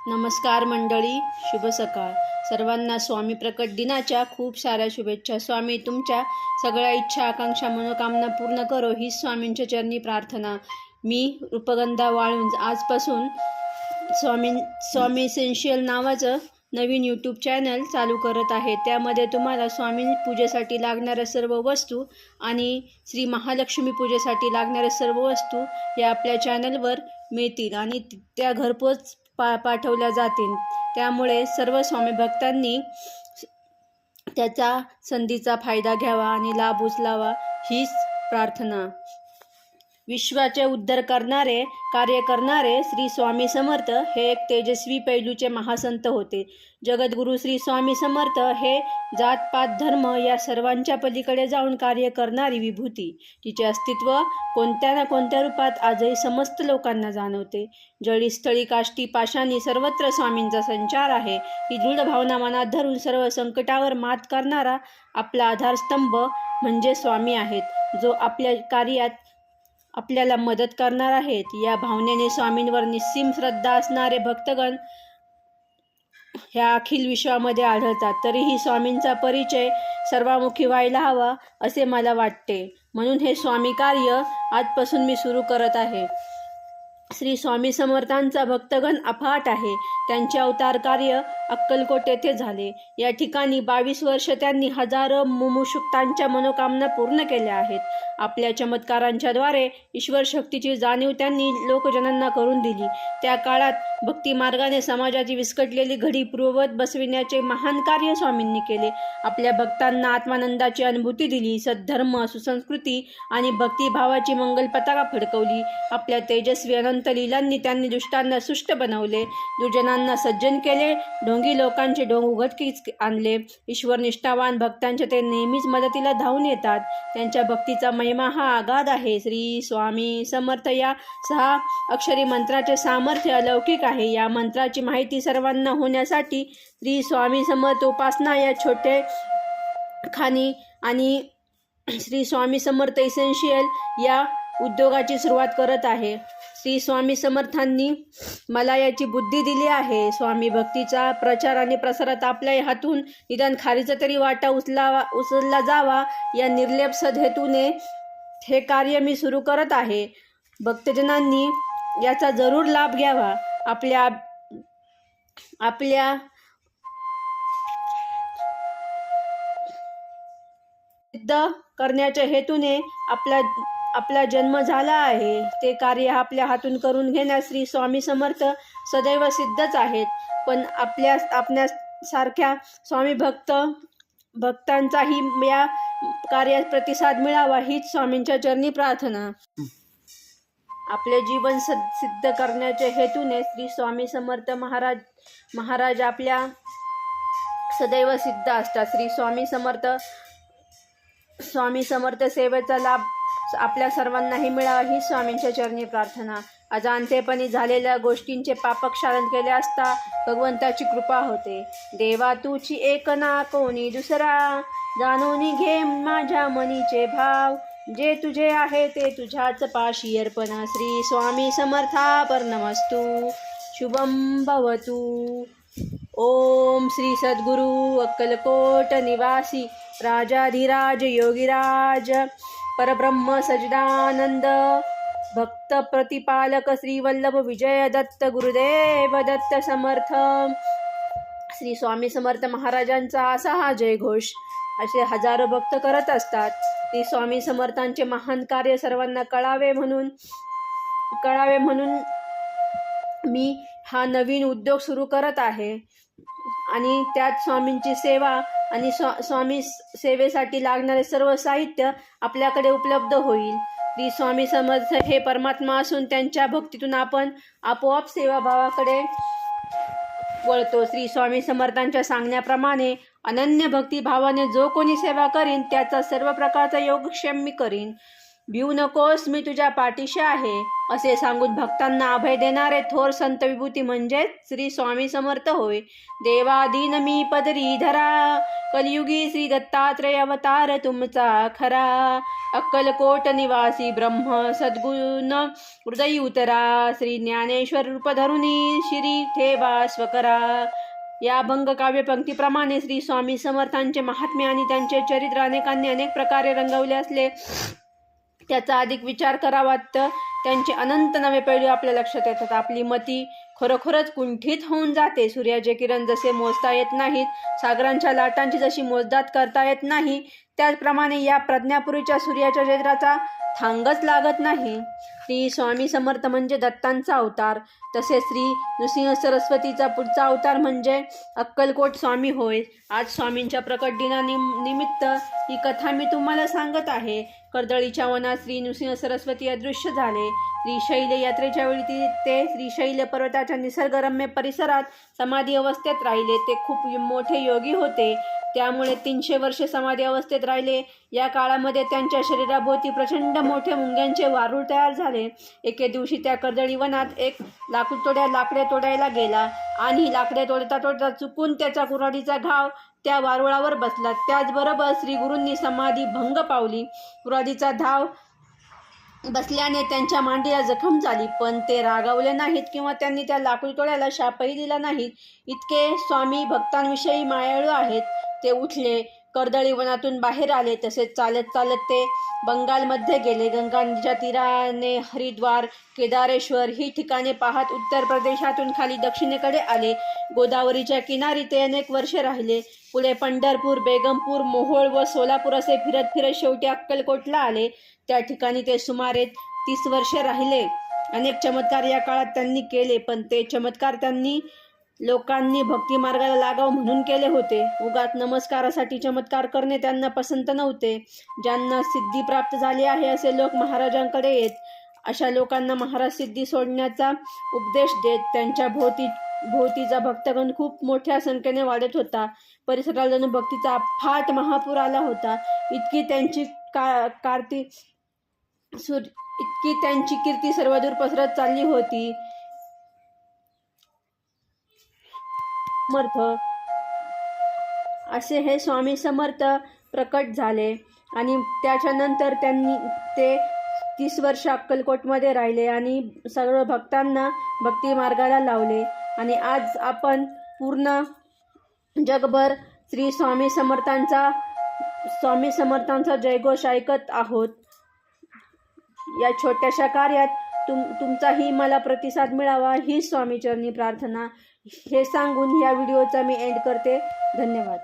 नमस्कार मंडळी, शुभ सकाळ. सर्वांना स्वामी प्रकट दिनाच्या खूप साऱ्या शुभेच्छा. स्वामी तुमच्या सगळ्या इच्छा, आकांक्षा, मनोकामना पूर्ण करो ही स्वामींच्या चरणी प्रार्थना. मी रूपगंधा वाळुंज आजपासून स्वामी इसेन्शियल नावाचं नवीन यूट्यूब चॅनल चालू करत आहे. त्यामध्ये तुम्हाला स्वामी पूजेसाठी लागणाऱ्या सर्व वस्तू आणि श्री महालक्ष्मी पूजेसाठी लागणाऱ्या सर्व वस्तू या आपल्या चॅनलवर मिळतील आणि त्या घरपोच पाठवल्या जातील. त्यामुळे सर्व स्वामी भक्तांनी त्याचा संधीचा फायदा घ्यावा आणि लाभ उचलावा हीच प्रार्थना. विश्वाचे उद्धार करणारे कार्य करणारे श्री स्वामी समर्थ हे एक तेजस्वी पैलूचे महासंत होते. जगद्गुरू श्री स्वामी समर्थ हे जातपात धर्म या सर्वांच्या पलीकडे जाऊन कार्य करणारी विभूती. तिचे अस्तित्व कोणत्या ना कोणत्या रूपात आजही समस्त लोकांना जाणवते. जळी स्थळी काष्टी पाषाणी सर्वत्र स्वामींचा संचार आहे. ही दृढ भावना मनात धरून सर्व संकटावर मात करणारा आपला आधारस्तंभ म्हणजे स्वामी आहेत, जो आपल्या कार्यात आपल्याला मदत करणार आहेत. या भावनेने स्वामींवर निस्सीम श्रद्धा असणारे भक्तगण ह्या अखिल विश्वामध्ये आढळतात. तरीही स्वामींचा परिचय सर्वामुखी व्हायला हवा असे मला वाटते. म्हणून हे स्वामी कार्य आजपासून मी सुरू करत आहे. श्री स्वामी समर्थांचा भक्तगण अफाट आहे. त्यांचे अवतार कार्य अक्कलकोट येथे झाले. या ठिकाणी 22 वर्ष त्यांनी हजारो मुमुक्षुकांच्या मनोकामना पूर्ण केल्या आहेत. आपल्या चमत्कारांच्या द्वारे ईश्वर शक्तीची जाणीव त्यांनी लोकजनांना करून दिली. त्या काळात भक्ती मार्गाने समाजाची विस्कटलेली घडी पूर्ववत बसविण्याचे महान कार्य स्वामींनी केले. आपल्या भक्तांना आत्मानंदाची अनुभूती दिली. सद्धर्म, सुसंस्कृती आणि भक्तिभावाची मंगल पताका फडकवली. आपल्या तेजस्वी अनंत लीलांनी त्यांनी दुष्टांना सुष्ट बनवले, दुर्जनांना सज्जन केले, ढोंगी लोकांचे ढोंग उघडकीस आणले. ईश्वर निष्ठावान भक्तांच्या ते नेहमीच मदतीला धावून येतात. त्यांच्या भक्तीचा महिमा हा आगाध आहे. श्री स्वामी समर्थ या 6 अक्षरी मंत्राचे सामर्थ्य अलौकिक आहे. या मंत्राची माहिती सर्वांना होण्यासाठी श्री स्वामी समर्थ उपासना या छोटे खानी आणि श्री स्वामी समर्थ इसेन्शियल या उद्योगाची सुरुवात करत आहे. श्री स्वामी समर्थांनी मला याची बुद्धी दिली आहे. स्वामी भक्तीचा प्रचार आणि प्रसारात आपल्या हातून निदान खारीचा तरी वाटा उचलला जावा या निर्लेप सद्हेतूने हे कार्य मी सुरू करत आहे. भक्तजनांनी याचा जरूर लाभ घ्यावा. आपल्या सिद्ध करण्याच्या हेतूने आपला जन्म झाला आहे. ते कार्य आपल्या हातून करून घेण्यास श्री स्वामी समर्थ सदैव सिद्धच आहेत. पण आपल्यासारख्या स्वामी भक्तांचाही या कार्यात प्रतिसाद मिळावा हीच स्वामींच्या चरणी प्रार्थना. आपले जीवन सिद्ध करण्याच्या हेतूने श्री स्वामी समर्थ महाराज आपल्या सदैव सिद्ध असतात. श्री स्वामी समर्थ सेवेचा लाभ आपल्या सर्वांनाही मिळावा ही स्वामींच्या चरणी प्रार्थना. अजाणतेपणी झालेल्या गोष्टींचे पापक्षालन केले असता भगवंताची कृपा होते. देवा तुची एक ना कोणी दुसरा, जाणून घे माझ्या मनीचे भाव, जे तुझे आहे ते तुझ्याच पाशी अर्पण. श्री स्वामी समर्थार्पणमस्तु. शुभम भवतु. ओम श्री सद्गुरु अक्कलकोट निवासी राजाधिराज योगीराज परब्रह्म सच्चिदानंद भक्त प्रतिपालक श्री वल्लभ विजय दत्त गुरुदेव दत्त समर्थ. श्री स्वामी समर्थ महाराजांचा असा हा जयघोष असे हजारो भक्त करत असतात. श्री स्वामी समर्थांचे महान कार्य सर्वांना कळावे म्हणून मी हा नवीन उद्योग सुरू करत आहे आणि त्यात स्वामींची सेवा आणि स्वामी सेवेसाठी लागणारे सर्व साहित्य आपल्याकडे उपलब्ध होईल. श्री स्वामी समर्थ हे परमात्मा असून त्यांच्या भक्तीतून आपण आपोआप सेवाभावाकडे वळतो. श्री स्वामी समर्थांच्या सांगण्याप्रमाणे अनन्य भक्तिभावाने जो कोणी सेवा करीन त्याचा सर्व प्रकारचा योगक्षेम मी करीन. भिऊ नकोस, मी तुझ्या पाठीशी आहे, असे सांगून भक्तांना अभय देणारे थोर संत विभूती म्हणजेच श्री स्वामी समर्थ होय. देवादीन मी पदरी धरा, कलियुगी श्री दत्तात्रय अवतार तुमचा खरा. अक्कलकोट निवासी ब्रह्म सद्गुण हृदयी उतरा, श्री ज्ञानेश्वर रूप धरुनी शिरी ठेवा स्वकरा. या भंग काव्य पंक्तीप्रमाणे श्री स्वामी समर्थांचे महात्म्य आणि त्यांचे चरित्र अनेकांनी अनेक प्रकारे रंगवले असले त्याचा अधिक विचार करावा तर त्यांचे अनंत नवे पैलू आपल्या लक्षात येतात. आपली मती खरोखरच कुंठित होऊन जाते. सूर्याचे किरण जसे मोजता येत नाहीत, सागरांच्या लाटांची जशी मोजदाद करता येत नाही, त्याचप्रमाणे या प्रज्ञापुरीच्या सूर्याच्या चंद्राचा थांगच लागत नाही. श्री स्वामी समर्थ म्हणजे दत्तांचा अवतार, तसेच श्री नृसिंह सरस्वतीचा पुढचा अवतार म्हणजे अक्कलकोट स्वामी होय. आज स्वामींच्या प्रकट दिनानिमित्त ही कथा मी तुम्हाला सांगत आहे. कर्दळीच्या वनात श्री नृसिंह सरस्वती अदृश्य झाले. श्रीशैल यात्रेच्या वेळी ते श्रीशैल पर्वताच्या निसर्गरम्य परिसरात समाधी अवस्थेत राहिले. ते खूप मोठे योगी होते, त्यामुळे 300 वर्षे समाधी अवस्थेत राहिले. या काळामध्ये त्यांच्या शरीराभोवती प्रचंड मोठे मुंग्यांचे वारूळ तयार झाले. एके दिवशी त्या कर्दळी वनात एक लाकडे तोडायला गेला आणि लाकडे तोडता चुकून त्याचा कुऱ्हाडीचा घाव त्या वारुळावर बसला. त्याचबरोबर श्री गुरूंनी समाधी भंग पावली. कुऱ्हाडीचा धाव बसल्याने त्यांच्या मांडीला जखम झाली, पण ते रागावले नाहीत किंवा त्यांनी त्या लाकूड तोड्याला शापही दिला नाही. इतके स्वामी भक्तांविषयी मायाळू आहेत. ते उठले, कर्दळी वनातून बाहेर आले. तसेच चालत चालत ते बंगालमध्ये गेले. गंगा नदीच्या तीराने हरिद्वार, केदारेश्वर ही ठिकाणे पाहत उत्तर प्रदेशातून खाली दक्षिणेकडे आले. गोदावरीच्या किनारी ते अनेक वर्षे राहिले. पुढे पंढरपूर, बेगमपूर, मोहोळ व सोलापूर असे फिरत फिरत शेवटी अक्कलकोटला आले. त्या ठिकाणी ते सुमारे 30 वर्षे राहिले. अनेक चमत्कार या काळात त्यांनी केले, पण ते चमत्कार त्यांनी लोकांनी भक्ती मार्गाला लागावं म्हणून केले होते. उगाच नमस्कारासाठी चमत्कार करणे त्यांना पसंत नव्हते. ज्यांना सिद्धी प्राप्त झाली आहे असे लोक महाराजांकडे येत. अशा लोकांना महाराज सिद्धी सोडण्याचा उपदेश देत. त्यांच्या भोवतीचा भक्तगण खूप मोठ्या संख्येने वाढत होता. परिसराला जणू भक्तीचा अफाट महापूर आला होता. इतकी त्यांची कीर्ती सर्वदूर पसरत चालली होती. समर्थ असे हे स्वामी समर्थ प्रकट झाले आणि त्याच्यानंतर ते 30 वर्ष अक्कलकोटमध्ये राहिले आणि सर्व भक्तांना भक्ती मार्गाला लावले. आणि आज आपण पूर्ण जगभर श्री स्वामी समर्थांचा जयघोष ऐकत आहोत. या छोट्याशा कार्यात तुमचाही मला प्रतिसाद मिळावा ही स्वामीचरणी प्रार्थना. हे सांगून या व्हिडिओचा मी एंड करते. धन्यवाद.